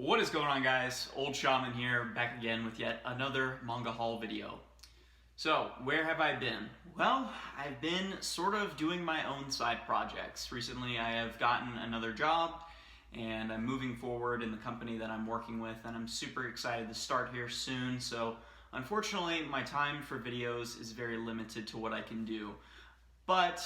What is going on, guys? Old Shaman here, back again with yet another manga haul video. So, where have I been? Well, I've been sort of doing my own side projects. Recently I have gotten another job and I'm moving forward in the company that I'm working with, and I'm super excited to start here soon. So unfortunately my time for videos is very limited to what I can do. But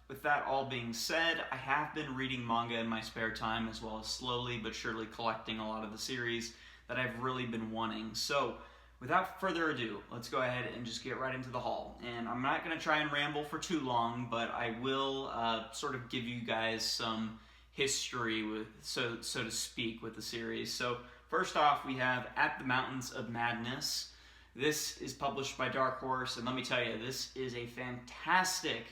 with that all being said, I have been reading manga in my spare time, as well as slowly but surely collecting a lot of the series that I've really been wanting. So without further ado, let's go ahead and just get right into the haul. And I'm not going to try and ramble for too long, but I will sort of give you guys some history, with so to speak, with the series. So first off, we have At the Mountains of Madness. This is published by Dark Horse, and let me tell you, this is a fantastic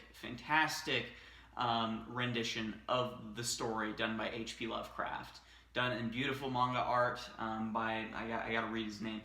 rendition of the story done by H.P. Lovecraft. Done in beautiful manga art by, I gotta read his name,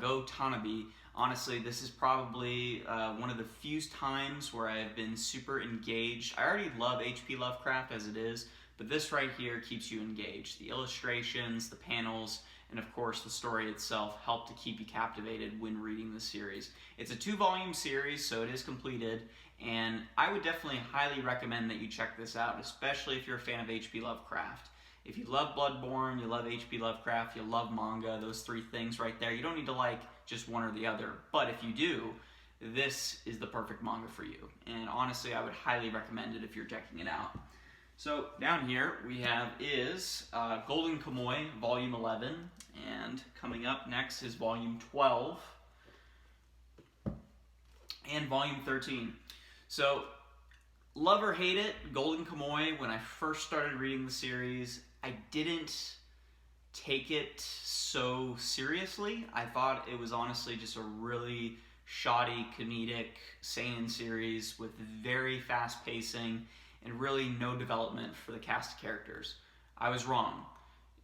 Go Tanabe. Honestly, this is probably one of the few times where I've been super engaged. I already love H.P. Lovecraft as it is, but this right here keeps you engaged. The illustrations, the panels, and of course the story itself help to keep you captivated when reading the series. It's a 2-volume series, so it is completed, and I would definitely highly recommend that you check this out, especially if you're a fan of H.P. Lovecraft. If you love Bloodborne, you love H.P. Lovecraft, you love manga, those three things right there, you don't need to like just one or the other. But if you do, this is the perfect manga for you. And honestly, I would highly recommend it if you're checking it out. So down here we have Golden Kamuy, Volume 11, and coming up next is Volume 12 and Volume 13. So, love or hate it, Golden Kamuy, when I first started reading the series, I didn't take it so seriously. I thought it was honestly just a really shoddy, comedic, seinen series with very fast pacing and really no development for the cast of characters. I was wrong.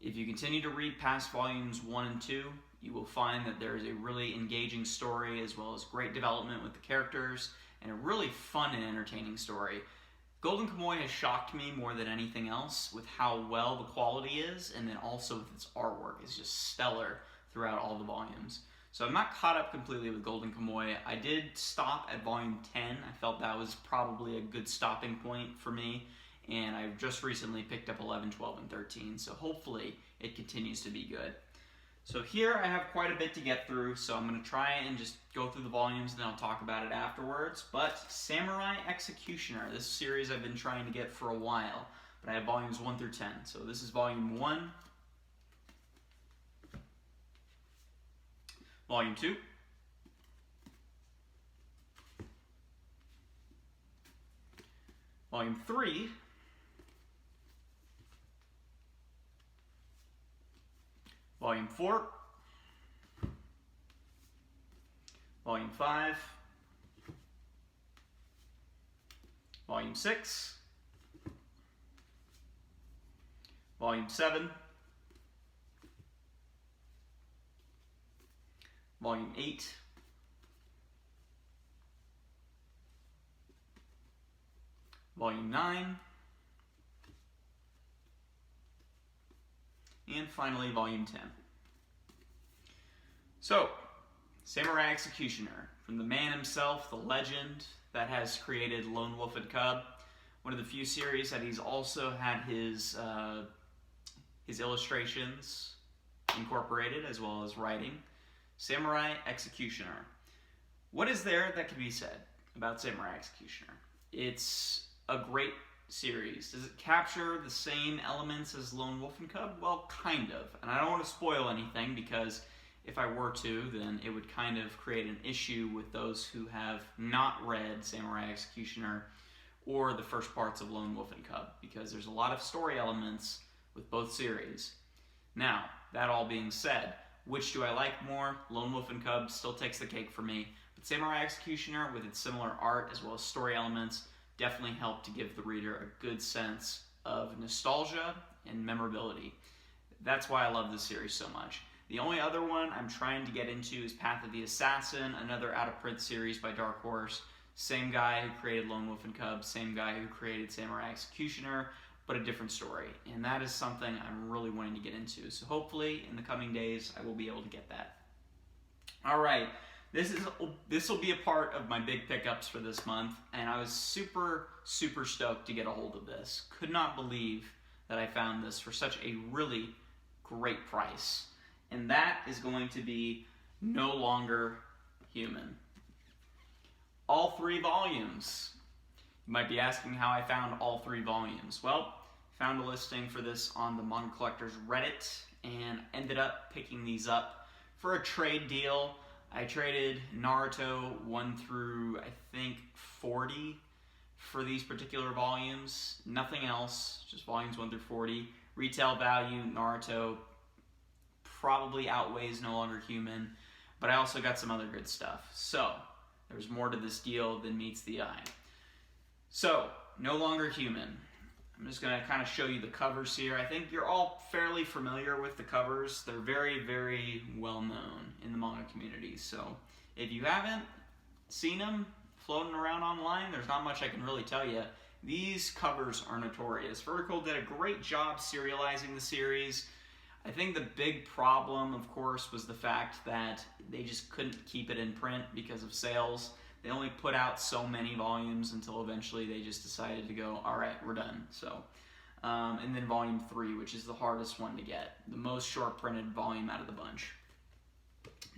If you continue to read past volumes 1 and 2, you will find that there is a really engaging story, as well as great development with the characters, and a really fun and entertaining story. Golden Kamuy has shocked me more than anything else with how well the quality is, and then also with its artwork. It's just stellar throughout all the volumes. So I'm not caught up completely with Golden Kamuy. I did stop at Volume 10. I felt that was probably a good stopping point for me, and I've just recently picked up 11, 12, and 13, so hopefully it continues to be good. So here I have quite a bit to get through, so I'm going to try and just go through the volumes and then I'll talk about it afterwards. But Samurai Executioner, this series I've been trying to get for a while, but I have volumes 1 through 10. So this is Volume 1, Volume 2, Volume 3, Volume 4, Volume 5, Volume 6, Volume 7, Volume 8, Volume 9, and finally Volume 10. So, Samurai Executioner, from the man himself, the legend that has created Lone Wolf and Cub, one of the few series that he's also had his illustrations incorporated, as well as writing. Samurai Executioner. What is there that can be said about Samurai Executioner? It's a great series. Does it capture the same elements as Lone Wolf and Cub? Well, kind of. And I don't want to spoil anything, because if I were to, then it would kind of create an issue with those who have not read Samurai Executioner or the first parts of Lone Wolf and Cub, because there's a lot of story elements with both series. Now, that all being said, which do I like more? Lone Wolf and Cub still takes the cake for me, but Samurai Executioner, with its similar art as well as story elements, definitely helped to give the reader a good sense of nostalgia and memorability. That's why I love this series so much. The only other one I'm trying to get into is Path of the Assassin, another out-of-print series by Dark Horse. Same guy who created Lone Wolf and Cub, same guy who created Samurai Executioner, but a different story. And that is something I'm really wanting to get into. So hopefully in the coming days, I will be able to get that. All right, this will be a part of my big pickups for this month, and I was super stoked to get a hold of this. Could not believe that I found this for such a really great price. And that is going to be No Longer Human. All 3 volumes. You might be asking how I found all 3 volumes. Well, found a listing for this on the Manga Collectors Reddit and ended up picking these up for a trade deal. I traded Naruto 1 through, I think, 40 for these particular volumes. Nothing else, just volumes 1 through 40. Retail value, Naruto probably outweighs No Longer Human, but I also got some other good stuff. So, there's more to this deal than meets the eye. So, No Longer Human. I'm just going to kind of show you the covers here. I think you're all fairly familiar with the covers. They're very well known in the manga community. So if you haven't seen them floating around online, there's not much I can really tell you. These covers are notorious. Vertical did a great job serializing the series. I think the big problem, of course, was the fact that they just couldn't keep it in print because of sales. They only put out so many volumes until eventually they just decided to go, all right, we're done. So, and then volume 3, which is the hardest one to get, the most short printed volume out of the bunch.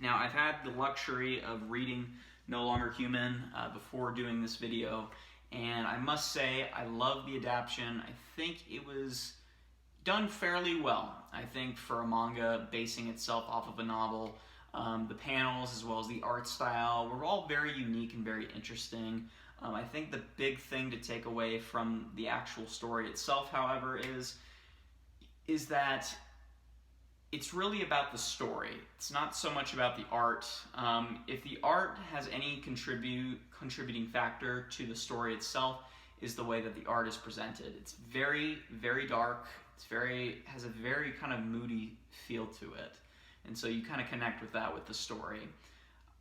Now, I've had the luxury of reading No Longer Human before doing this video, and I must say I love the adaptation. I think it was done fairly well. I think for a manga basing itself off of a novel, the panels as well as the art style were all very unique and very interesting. I think the big thing to take away from the actual story itself, however, is that it's really about the story. It's not so much about the art. If the art has any contributing factor to the story itself, is the way that the art is presented. It's very dark. Has a very kind of moody feel to it. And so you kind of connect with that with the story.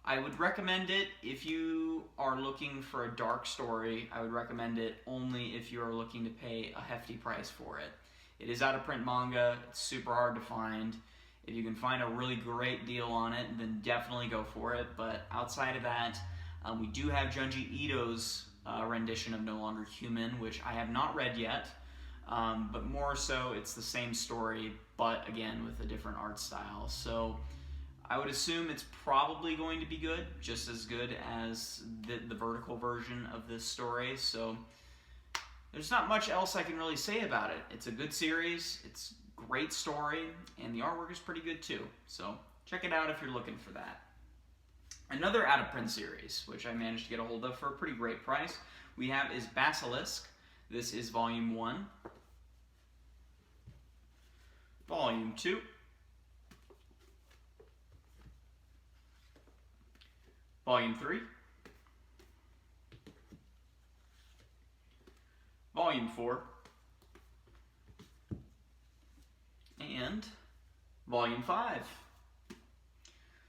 I would recommend it if you are looking for a dark story. I would recommend it only if you are looking to pay a hefty price for it. It is out of print manga. It's super hard to find. If you can find a really great deal on it, then definitely go for it. But outside of that, we do have Junji Ito's rendition of No Longer Human, which I have not read yet. But more so, it's the same story, but again, with a different art style. So I would assume it's probably going to be good, just as good as the vertical version of this story. So there's not much else I can really say about it. It's a good series, it's a great story, and the artwork is pretty good too. So check it out if you're looking for that. Another out-of-print series, which I managed to get a hold of for a pretty great price, we have is Basilisk. This is Volume 1. Volume 2. Volume 3. Volume 4. And Volume 5.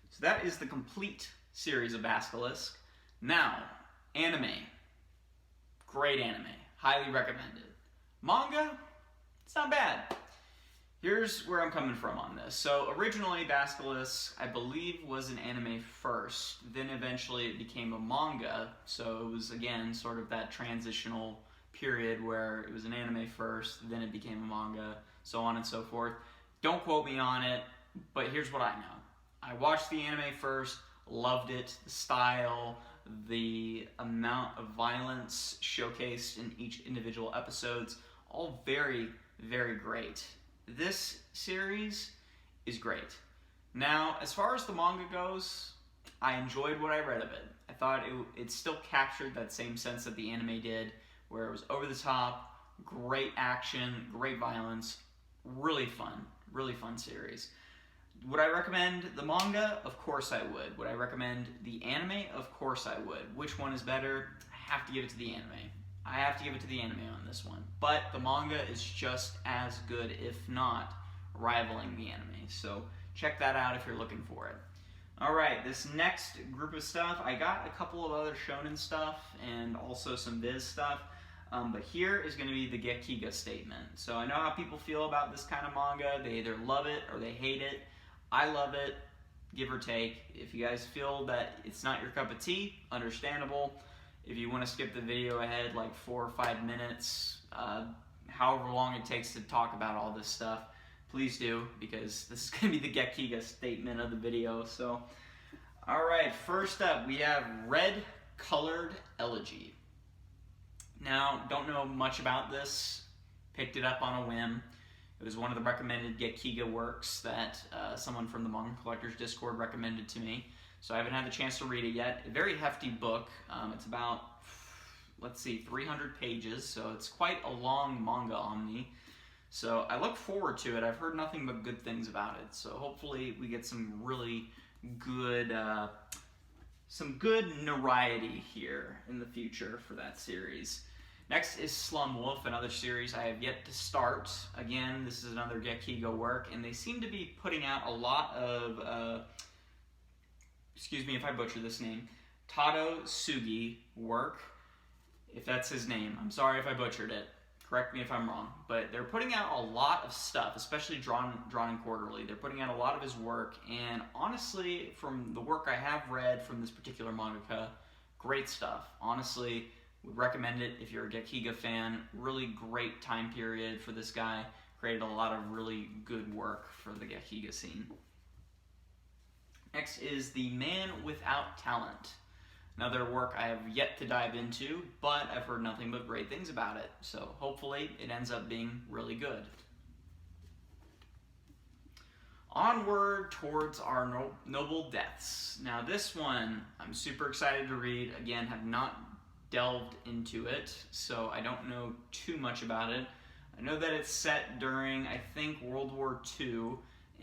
So that is the complete series of Basilisk. Now, anime. Great anime. Highly recommended. Manga, it's not bad. Here's where I'm coming from on this. So originally Basilisk, I believe, was an anime first. Then eventually it became a manga. So it was, again, sort of that transitional period where it was an anime first, then it became a manga, so on and so forth. Don't quote me on it, but here's what I know. I watched the anime first, loved it, the style, the amount of violence showcased in each individual episodes, all very great. This series is great. Now, as far as the manga goes, I enjoyed what I read of it. I thought it still captured that same sense that the anime did, where it was over the top, great action, great violence, really fun series. Would I recommend the manga? Of course I would. Would I recommend the anime? Of course I would. Which one is better? I have to give it to the anime. I have to give it to the anime on this one. But the manga is just as good, if not rivaling the anime. So check that out if you're looking for it. Alright, this next group of stuff, I got a couple of other shonen stuff and also some Viz stuff. but here is going to be the Gekiga statement. So I know how people feel about this kind of manga. They either love it or they hate it. I love it, give or take. If you guys feel that it's not your cup of tea, understandable. If you want to skip the video ahead like 4 or 5 minutes, however long it takes to talk about all this stuff, please do, because this is going to be the Gekiga statement of the video. So, alright, first up we have Red Colored Elegy. Now, don't know much about this, picked it up on a whim. It was one of the recommended Gekiga works that someone from the Manga Collectors Discord recommended to me. So I haven't had the chance to read it yet. A very hefty book. It's about, let's see, 300 pages, so it's quite a long manga omni. So I look forward to it. I've heard nothing but good things about it. So hopefully we get some really good, notoriety here in the future for that series. Next is Slum Wolf, another series I have yet to start. Again, this is another Gekiga work, and they seem to be putting out a lot of, excuse me if I butcher this name, Tado Sugi work, if that's his name. I'm sorry if I butchered it. Correct me if I'm wrong. But they're putting out a lot of stuff, especially drawn in quarterly. They're putting out a lot of his work, and honestly, from the work I have read from this particular mangaka, great stuff. Honestly, would recommend it if you're a Gekiga fan. Really great time period for this guy. Created a lot of really good work for the Gekiga scene. Next is The Man Without Talent. Another work I have yet to dive into, but I've heard nothing but great things about it. So hopefully it ends up being really good. Onward Towards Our Noble Deaths. Now this one I'm super excited to read. Again, have not delved into it, so I don't know too much about it. I know that it's set during, I think, World War II,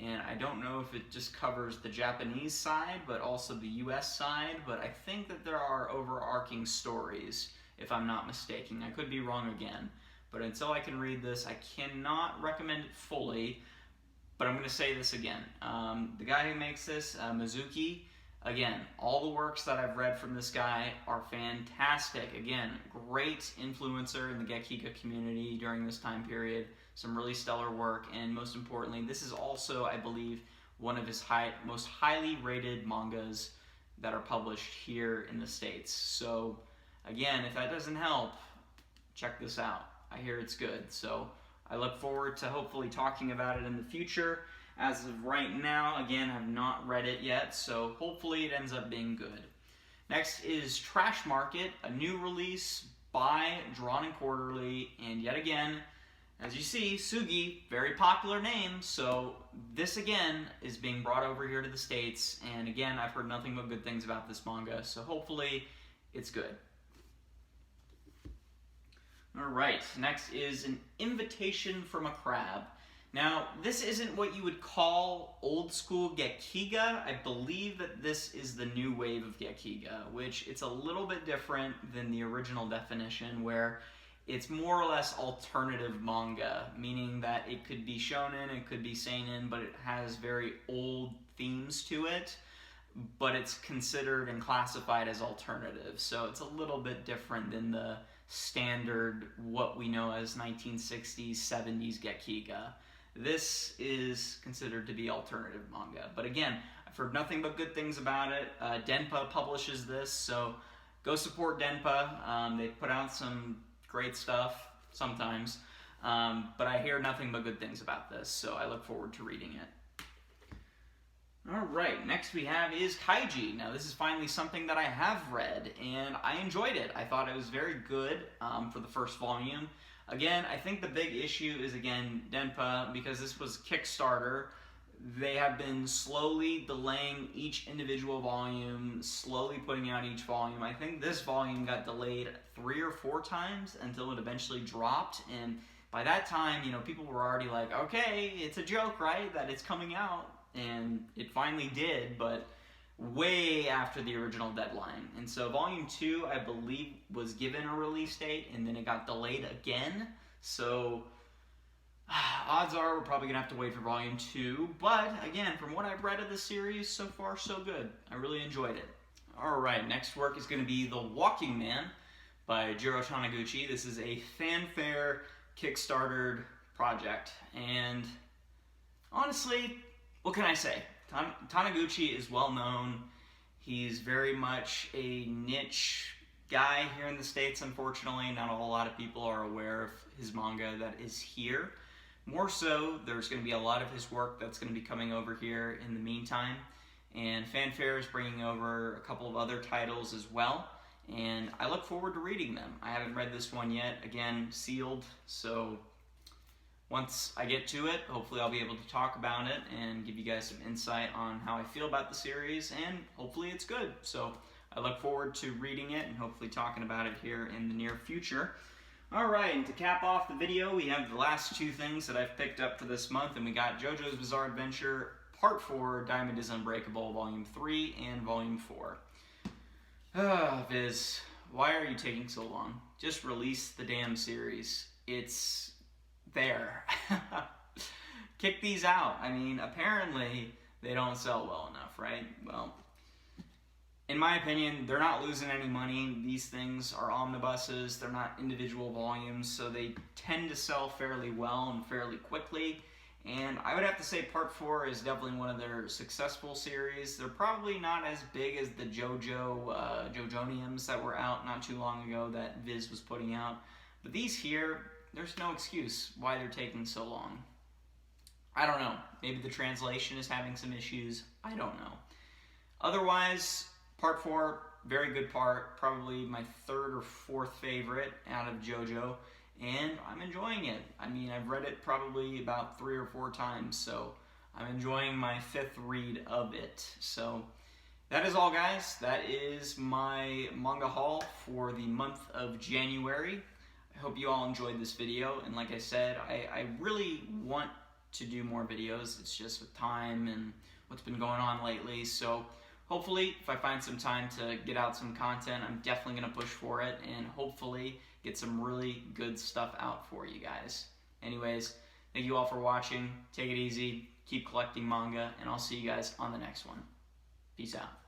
and I don't know if it just covers the Japanese side, but also the US side, but I think that there are overarching stories, if I'm not mistaken. I could be wrong again, but until I can read this, I cannot recommend it fully, but I'm going to say this again. The guy who makes this, Mizuki, again, all the works that I've read from this guy are fantastic. Again, great influencer in the Gekiga community during this time period. Some really stellar work, and most importantly, this is also, I believe, one of his most highly rated mangas that are published here in the States. So, again, if that doesn't help, check this out. I hear it's good. So, I look forward to hopefully talking about it in the future. As of right now, again, I've not read it yet, so hopefully it ends up being good. Next is Trash Market, a new release by Drawn in Quarterly, and yet again, as you see, Sugi, very popular name, so this again is being brought over here to the States, and again, I've heard nothing but good things about this manga, so hopefully it's good. Alright, next is An Invitation from a Crab. Now, this isn't what you would call old school Gekiga. I believe that this is the new wave of Gekiga, which it's a little bit different than the original definition, where it's more or less alternative manga, meaning that it could be shonen, it could be seinen, but it has very old themes to it, but it's considered and classified as alternative. So it's a little bit different than the standard, what we know as 1960s, 70s Gekiga. This is considered to be alternative manga. But again, I've heard nothing but good things about it. Denpa publishes this, so go support Denpa. They put out some great stuff sometimes, but I hear nothing but good things about this, so I look forward to reading it. Alright, next we have is Kaiji. Now this is finally something that I have read, and I enjoyed it. I thought it was very good for the first volume. Again, I think the big issue is, again, Denpa, because this was Kickstarter. They have been slowly delaying each individual volume, slowly putting out each volume. I think this volume got delayed 3 or 4 times until it eventually dropped, and by that time, you know, people were already like, okay, it's a joke, right, that it's coming out, and it finally did, but way after the original deadline. And so volume 2, I believe, was given a release date, and then it got delayed again. So odds are we're probably gonna have to wait for volume 2. But again, from what I've read of the series, so far so good. I really enjoyed it. Alright, next work is gonna be The Walking Man by Jiro Taniguchi. This is a fanfare Kickstarter project, and honestly, what can I say? Taniguchi is well known. He's very much a niche guy here in the States, unfortunately. Not a whole lot of people are aware of his manga that is here. More so, there's going to be a lot of his work that's going to be coming over here in the meantime. And Fanfare is bringing over a couple of other titles as well. And I look forward to reading them. I haven't read this one yet. Again, sealed. So once I get to it, hopefully I'll be able to talk about it and give you guys some insight on how I feel about the series. And hopefully it's good. So I look forward to reading it and hopefully talking about it here in the near future. Alright, and to cap off the video, we have the last two things that I've picked up for this month, and we got JoJo's Bizarre Adventure Part 4, Diamond is Unbreakable, Volume 3 and Volume 4. Viz, why are you taking so long? Just release the damn series. It's there. Kick these out. I mean, apparently they don't sell well enough, right? Well, in my opinion, they're not losing any money. These things are omnibuses. They're not individual volumes, so they tend to sell fairly well and fairly quickly. And I would have to say Part 4 is definitely one of their successful series. They're probably not as big as the Jojoniums that were out not too long ago that Viz was putting out. But these here, there's no excuse why they're taking so long. I don't know. Maybe the translation is having some issues. I don't know. Otherwise, Part 4, very good part. Probably my third or fourth favorite out of JoJo. And I'm enjoying it. I mean, I've read it probably about 3 or 4 times, so I'm enjoying my 5th read of it. So that is all, guys. That is my manga haul for the month of January. I hope you all enjoyed this video, and like I said, I really want to do more videos. It's just with time and what's been going on lately, so hopefully, if I find some time to get out some content, I'm definitely going to push for it and hopefully get some really good stuff out for you guys. Anyways, thank you all for watching. Take it easy. Keep collecting manga, and I'll see you guys on the next one. Peace out.